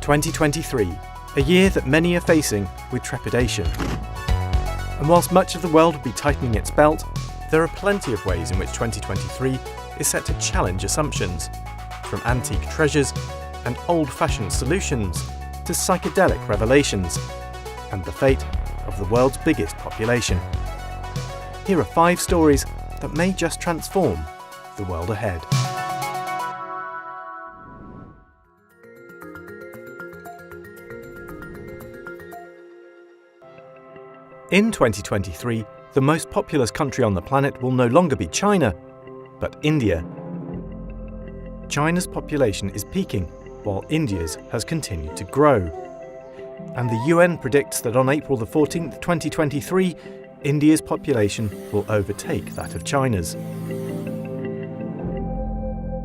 2023, a year that many are facing with trepidation. And whilst much of the world will be tightening its belt, there are plenty of ways in which 2023 is set to challenge assumptions, from antique treasures and old-fashioned solutions to psychedelic revelations, and the fate of the world's biggest population. Here are 5 stories that may just transform the world ahead. In 2023, the most populous country on the planet will no longer be China, but India. China's population is peaking, while India's has continued to grow. And the UN predicts that on April the 14th, 2023, India's population will overtake that of China's.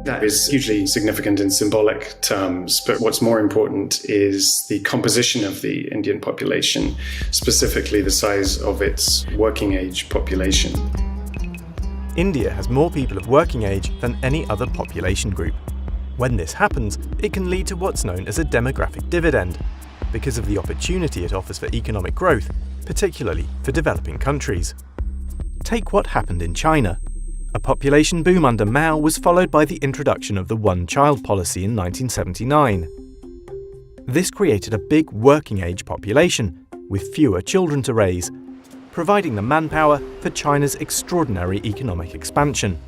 That is hugely significant in symbolic terms, but what's more important is the composition of the Indian population, specifically the size of its working age population. India has more people of working age than any other population group. When this happens, it can lead to what's known as a demographic dividend, because of the opportunity it offers for economic growth, particularly for developing countries. Take what happened in China. A population boom under Mao was followed by the introduction of the one-child policy in 1979. This created a big working-age population, with fewer children to raise, providing the manpower for China's extraordinary economic expansion.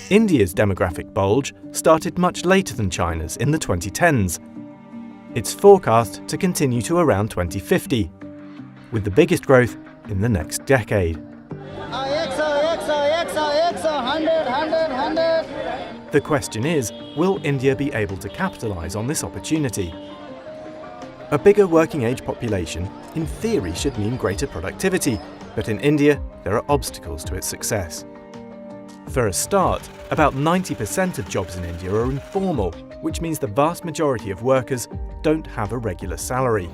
India's demographic bulge started much later than China's in the 2010s. It's forecast to continue to around 2050, with the biggest growth in the next decade. The question is, will India be able to capitalise on this opportunity? A bigger working-age population, in theory, should mean greater productivity, but in India, there are obstacles to its success. For a start, about 90% of jobs in India are informal, which means the vast majority of workers don't have a regular salary.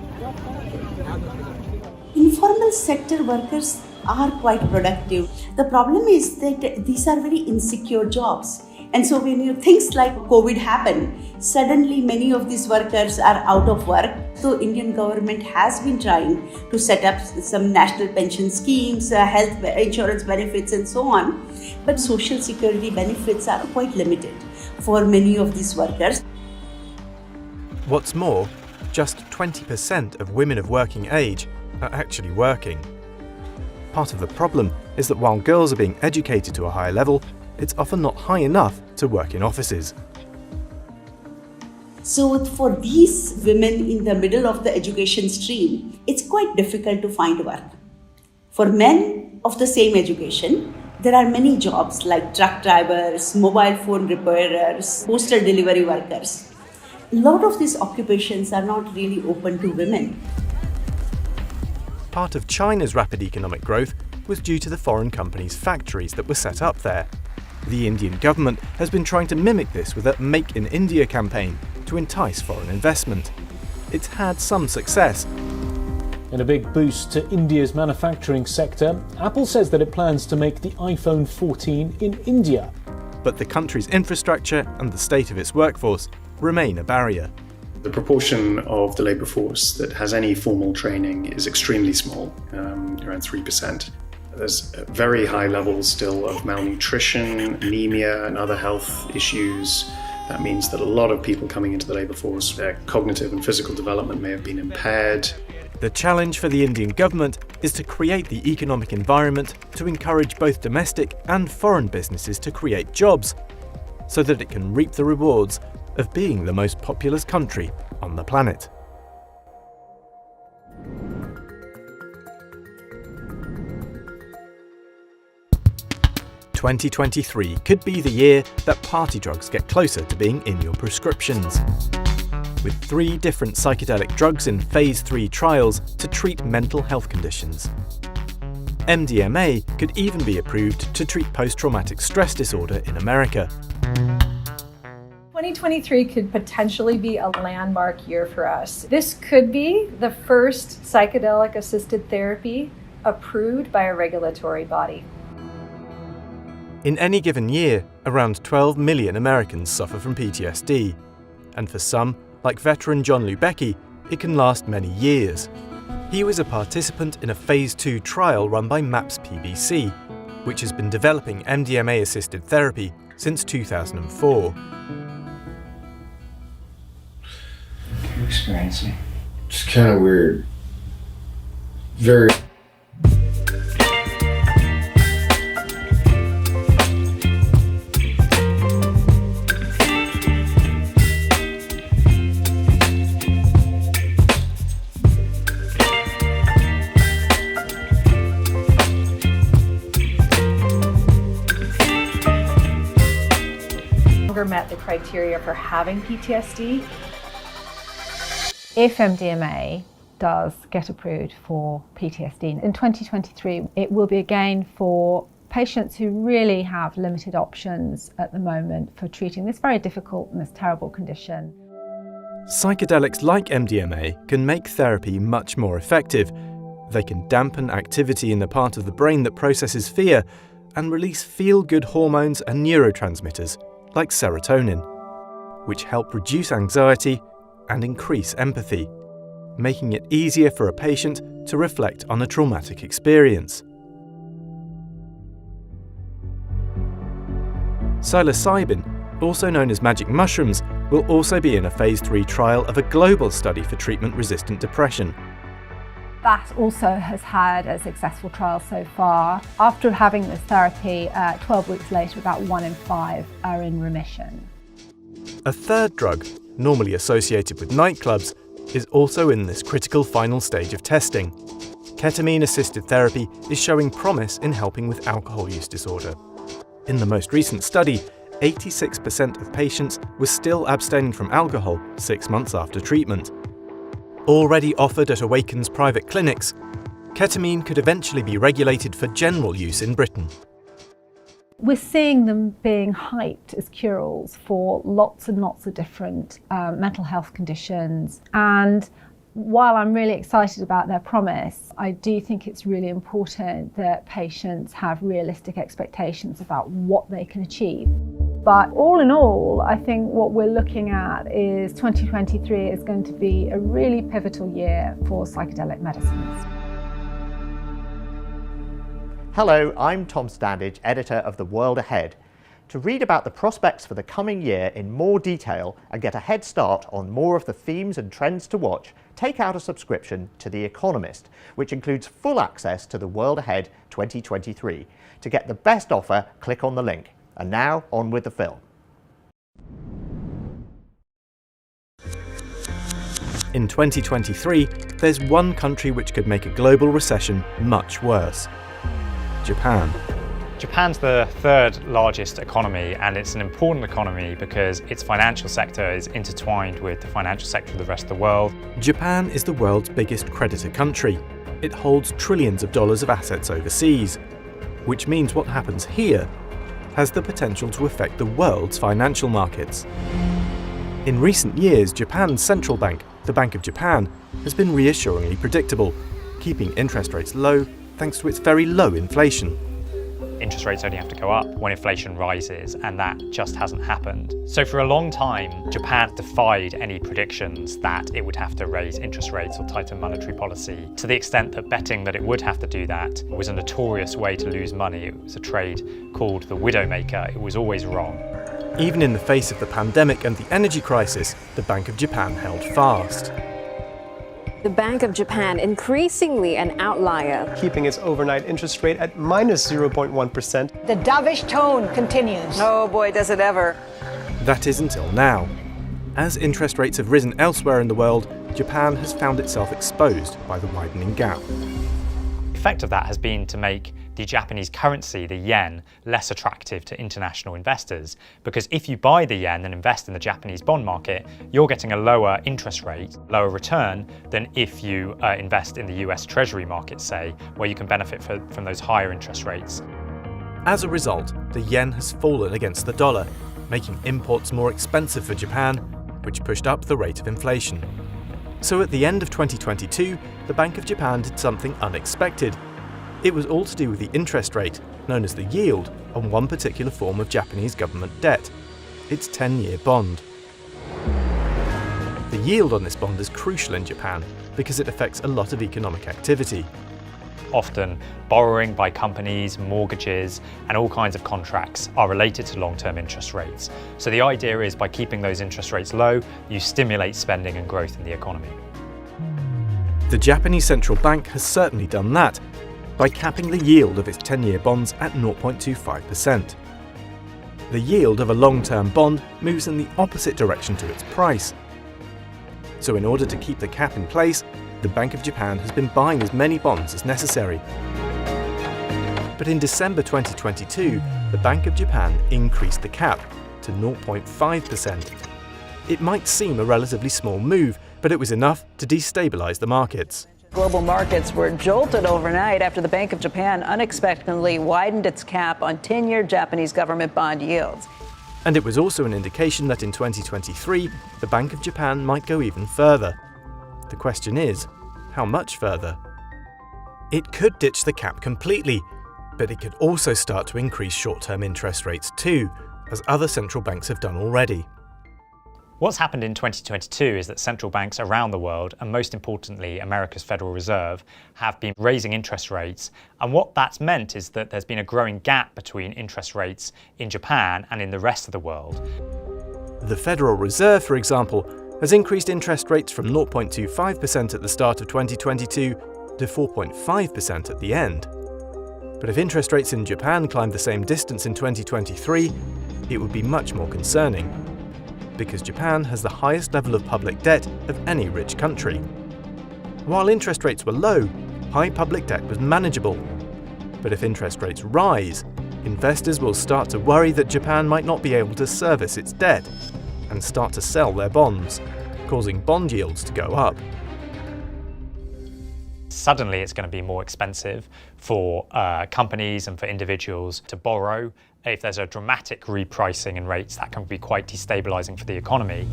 Informal sector workers are quite productive. The problem is that these are very insecure jobs. And so when things like COVID happen, suddenly many of these workers are out of work. So Indian government has been trying to set up some national pension schemes, health insurance benefits and so on. But social security benefits are quite limited for many of these workers. What's more, just 20% of women of working age are actually working. Part of the problem is that while girls are being educated to a higher level, it's often not high enough to work in offices. So for these women in the middle of the education stream, it's quite difficult to find work. For men of the same education, there are many jobs like truck drivers, mobile phone repairers, postal delivery workers. A lot of these occupations are not really open to women. Part of China's rapid economic growth was due to the foreign companies' factories that were set up there. The Indian government has been trying to mimic this with a Make in India campaign to entice foreign investment. It's had some success. In a big boost to India's manufacturing sector, Apple says that it plans to make the iPhone 14 in India. But the country's infrastructure and the state of its workforce remain a barrier. The proportion of the labour force that has any formal training is extremely small, around 3%. There's very high levels still of malnutrition, anemia and other health issues. That means that a lot of people coming into the labour force, their cognitive and physical development may have been impaired. The challenge for the Indian government is to create the economic environment to encourage both domestic and foreign businesses to create jobs, so that it can reap the rewards of being the most populous country on the planet. "2023 could be the year that party drugs get closer to being in your prescriptions. With 3 different psychedelic drugs in Phase 3 trials to treat mental health conditions. MDMA could even be approved to treat post-traumatic stress disorder in America. 2023 could potentially be a landmark year for us. This could be the first psychedelic-assisted therapy approved by a regulatory body. In any given year, around 12 million Americans suffer from PTSD, and for some, like veteran John Lubecki, it can last many years. He was a participant in a Phase 2 trial run by MAPS PBC, which has been developing MDMA-assisted therapy since 2004. You're experiencing just kind of weird. Very. Met the criteria for having PTSD. If MDMA does get approved for PTSD in 2023, it will be again for patients who really have limited options at the moment for treating this very difficult and this terrible condition. Psychedelics like MDMA can make therapy much more effective. They can dampen activity in the part of the brain that processes fear and release feel-good hormones and neurotransmitters like serotonin, which help reduce anxiety and increase empathy, making it easier for a patient to reflect on a traumatic experience. Psilocybin, also known as magic mushrooms, will also be in a Phase 3 trial of a global study for treatment-resistant depression. That also has had a successful trial so far. After having this therapy, 12 weeks later, about 1 in 5 are in remission. A third drug, normally associated with nightclubs, is also in this critical final stage of testing. Ketamine-assisted therapy is showing promise in helping with alcohol use disorder. In the most recent study, 86% of patients were still abstaining from alcohol 6 months after treatment. Already offered at Awaken's private clinics, ketamine could eventually be regulated for general use in Britain. We're seeing them being hyped as cure-alls for lots and lots of different mental health conditions. And while I'm really excited about their promise, I do think it's really important that patients have realistic expectations about what they can achieve. But all in all, I think what we're looking at is 2023 is going to be a really pivotal year for psychedelic medicines. Hello, I'm Tom Standage, editor of The World Ahead. To read about the prospects for the coming year in more detail and get a head start on more of the themes and trends to watch, take out a subscription to The Economist, which includes full access to The World Ahead 2023. To get the best offer, click on the link. And now, on with the film. In 2023, there's one country which could make a global recession much worse: Japan. Japan's the third largest economy, and it's an important economy because its financial sector is intertwined with the financial sector of the rest of the world. Japan is the world's biggest creditor country. It holds trillions of dollars of assets overseas, which means what happens here has the potential to affect the world's financial markets. In recent years, Japan's central bank, the Bank of Japan, has been reassuringly predictable, keeping interest rates low thanks to its very low inflation. Interest rates only have to go up when inflation rises, and that just hasn't happened. So for a long time, Japan defied any predictions that it would have to raise interest rates or tighten monetary policy, to the extent that betting that it would have to do that was a notorious way to lose money. It was a trade called the widowmaker. It was always wrong. Even in the face of the pandemic and the energy crisis, the Bank of Japan held fast. The Bank of Japan, increasingly an outlier, keeping its overnight interest rate at minus 0.1%. The dovish tone continues. Oh boy, does it ever. That is until now. As interest rates have risen elsewhere in the world, Japan has found itself exposed by the widening gap. The effect of that has been to make the Japanese currency, the yen, less attractive to international investors, because if you buy the yen and invest in the Japanese bond market, you're getting a lower interest rate, lower return than if you invest in the US Treasury market, say, where you can benefit from those higher interest rates. As a result, the yen has fallen against the dollar, making imports more expensive for Japan, which pushed up the rate of inflation. So at the end of 2022, the Bank of Japan did something unexpected. It was all to do with the interest rate, known as the yield, on one particular form of Japanese government debt, its 10-year bond. The yield on this bond is crucial in Japan because it affects a lot of economic activity. Often, borrowing by companies, mortgages, and all kinds of contracts are related to long-term interest rates. So the idea is by keeping those interest rates low, you stimulate spending and growth in the economy. The Japanese central bank has certainly done that by capping the yield of its 10-year bonds at 0.25%. The yield of a long-term bond moves in the opposite direction to its price. So in order to keep the cap in place, the Bank of Japan has been buying as many bonds as necessary. But in December 2022, the Bank of Japan increased the cap to 0.5%. It might seem a relatively small move, but it was enough to destabilize the markets. Global markets were jolted overnight after the Bank of Japan unexpectedly widened its cap on 10-year Japanese government bond yields. And it was also an indication that in 2023, the Bank of Japan might go even further. The question is, how much further? It could ditch the cap completely, but it could also start to increase short-term interest rates too, as other central banks have done already. What's happened in 2022 is that central banks around the world, and most importantly America's Federal Reserve, have been raising interest rates. And what that's meant is that there's been a growing gap between interest rates in Japan and in the rest of the world. The Federal Reserve, for example, has increased interest rates from 0.25% at the start of 2022 to 4.5% at the end. But if interest rates in Japan climbed the same distance in 2023, it would be much more concerning, because Japan has the highest level of public debt of any rich country. While interest rates were low, high public debt was manageable. But if interest rates rise, investors will start to worry that Japan might not be able to service its debt and start to sell their bonds, causing bond yields to go up. Suddenly it's going to be more expensive for companies and for individuals to borrow. If there's a dramatic repricing in rates, that can be quite destabilizing for the economy.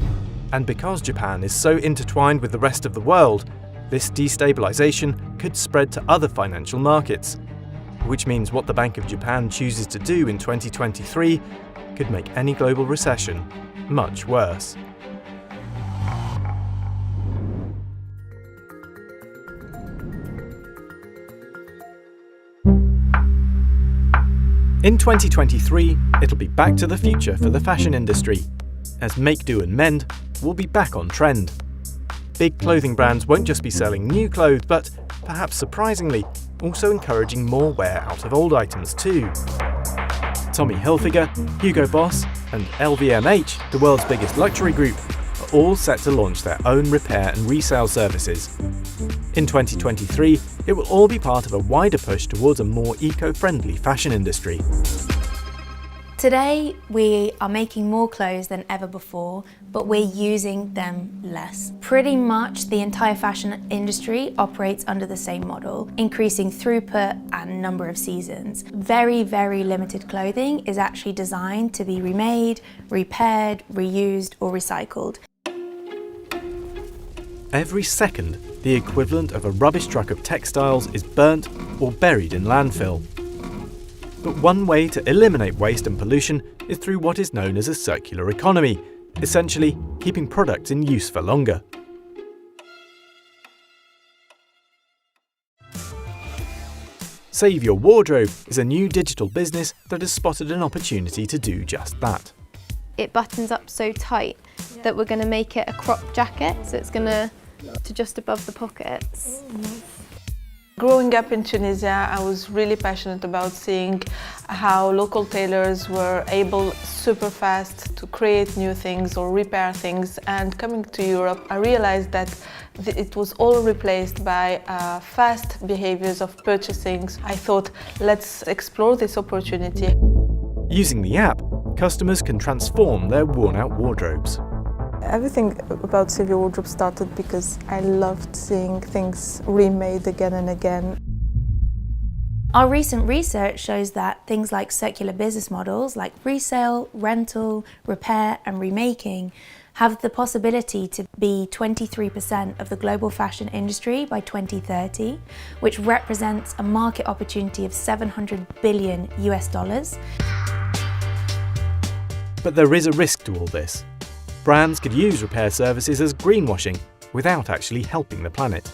And because Japan is so intertwined with the rest of the world, this destabilization could spread to other financial markets, which means what the Bank of Japan chooses to do in 2023 could make any global recession much worse. In 2023, it'll be back to the future for the fashion industry, as make, do and mend will be back on trend. Big clothing brands won't just be selling new clothes, but, perhaps surprisingly, also encouraging more wear out of old items too. Tommy Hilfiger, Hugo Boss and LVMH, the world's biggest luxury group, are all set to launch their own repair and resale services. In 2023, it will all be part of a wider push towards a more eco-friendly fashion industry. Today, we are making more clothes than ever before, but we're using them less. Pretty much the entire fashion industry operates under the same model, increasing throughput and number of seasons. Very, very limited clothing is actually designed to be remade, repaired, reused, or recycled. Every second, the equivalent of a rubbish truck of textiles is burnt or buried in landfill. But one way to eliminate waste and pollution is through what is known as a circular economy, essentially keeping products in use for longer. Save Your Wardrobe is a new digital business that has spotted an opportunity to do just that. It buttons up so tight that we're going to make it a crop jacket, so it's going to just above the pockets. Growing up in Tunisia, I was really passionate about seeing how local tailors were able super fast to create new things or repair things. And coming to Europe, I realized that it was all replaced by fast behaviors of purchasing. I thought, let's explore this opportunity. Using the app, customers can transform their worn-out wardrobes. Everything about Save Your Wardrobe started because I loved seeing things remade again and again. Our recent research shows that things like circular business models like resale, rental, repair and remaking have the possibility to be 23% of the global fashion industry by 2030, which represents a market opportunity of $700 billion US. But there is a risk to all this. Brands could use repair services as greenwashing without actually helping the planet.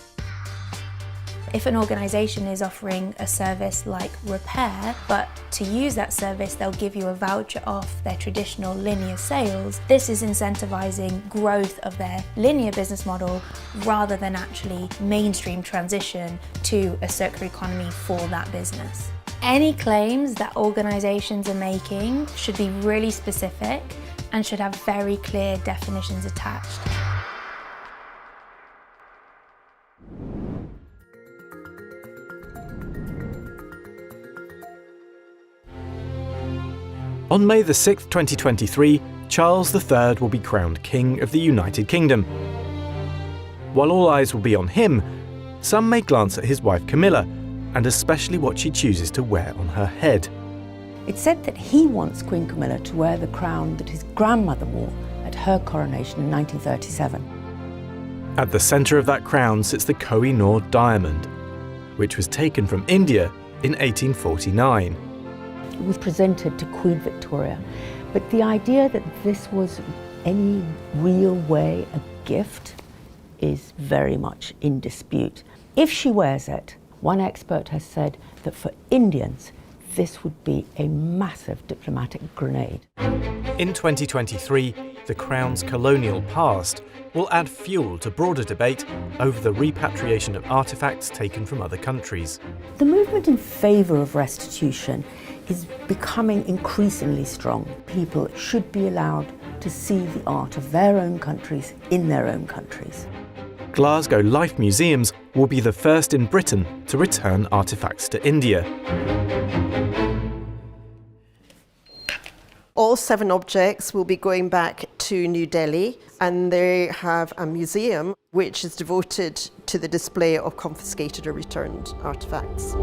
If an organisation is offering a service like repair, but to use that service they'll give you a voucher off their traditional linear sales, this is incentivising growth of their linear business model rather than actually mainstream transition to a circular economy for that business. Any claims that organisations are making should be really specific and should have very clear definitions attached. On May the 6th, 2023, Charles III will be crowned King of the United Kingdom. While all eyes will be on him, some may glance at his wife Camilla, and especially what she chooses to wear on her head. It's said that he wants Queen Camilla to wear the crown that his grandmother wore at her coronation in 1937. At the centre of that crown sits the Koh-i-Noor diamond, which was taken from India in 1849. It was presented to Queen Victoria, but the idea that this was any real way a gift is very much in dispute. If she wears it, one expert has said that for Indians, this would be a massive diplomatic grenade. In 2023, the Crown's colonial past will add fuel to broader debate over the repatriation of artefacts taken from other countries. The movement in favour of restitution is becoming increasingly strong. People should be allowed to see the art of their own countries in their own countries. Glasgow Life Museums will be the first in Britain to return artefacts to India. All 7 objects will be going back to New Delhi, and they have a museum which is devoted to the display of confiscated or returned artefacts.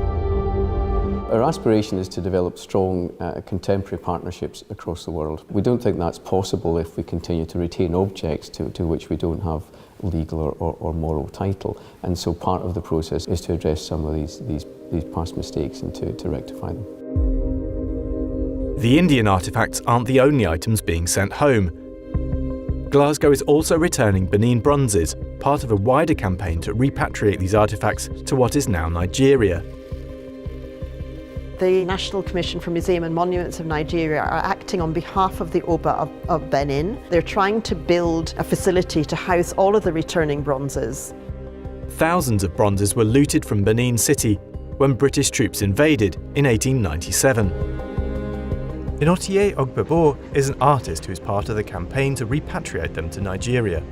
Our aspiration is to develop strong contemporary partnerships across the world. We don't think that's possible if we continue to retain objects to which we don't have legal or moral title. And so part of the process is to address some of these past mistakes and to rectify them. The Indian artefacts aren't the only items being sent home. Glasgow is also returning Benin bronzes, part of a wider campaign to repatriate these artefacts to what is now Nigeria. The National Commission for Museum and Monuments of Nigeria are acting on behalf of the Oba of Benin. They're trying to build a facility to house all of the returning bronzes. Thousands of bronzes were looted from Benin City when British troops invaded in 1897. Inotie Ogbebo is an artist who is part of the campaign to repatriate them to Nigeria.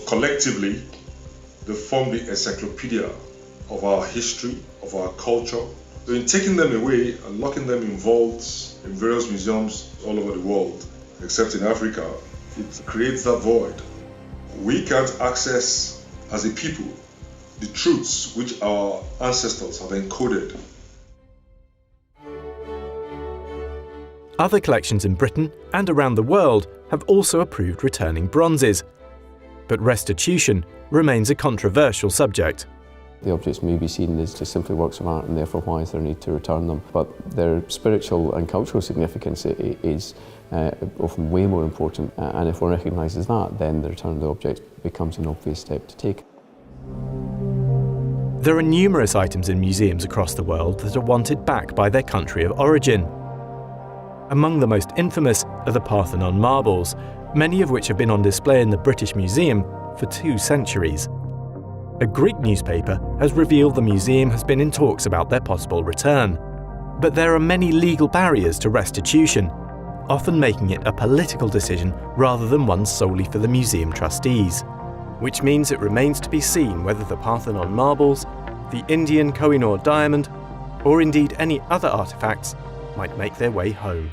Collectively, they form the encyclopedia of our history, of our culture. So in taking them away and locking them in vaults in various museums all over the world, except in Africa, it creates that void. We can't access, as a people, the truths which our ancestors have encoded. Other collections in Britain and around the world have also approved returning bronzes, but restitution remains a controversial subject. The objects may be seen as just simply works of art, and therefore why is there a need to return them? But their spiritual and cultural significance is often way more important, and if one recognises that, then the return of the object becomes an obvious step to take. There are numerous items in museums across the world that are wanted back by their country of origin. Among the most infamous are the Parthenon marbles, many of which have been on display in the British Museum for 2 centuries. A Greek newspaper has revealed the museum has been in talks about their possible return. But there are many legal barriers to restitution, often making it a political decision rather than one solely for the museum trustees. Which means it remains to be seen whether the Parthenon marbles, the Indian Koh-i-Noor diamond, or indeed any other artefacts might make their way home.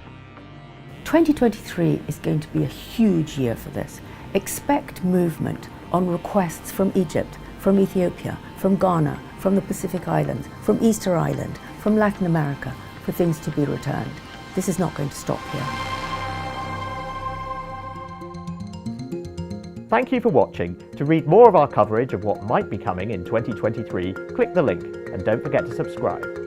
2023 is going to be a huge year for this. Expect movement on requests from Egypt, from Ethiopia, from Ghana, from the Pacific Islands, from Easter Island, from Latin America, for things to be returned. This is not going to stop here. Thank you for watching. To read more of our coverage of what might be coming in 2023, click the link and don't forget to subscribe.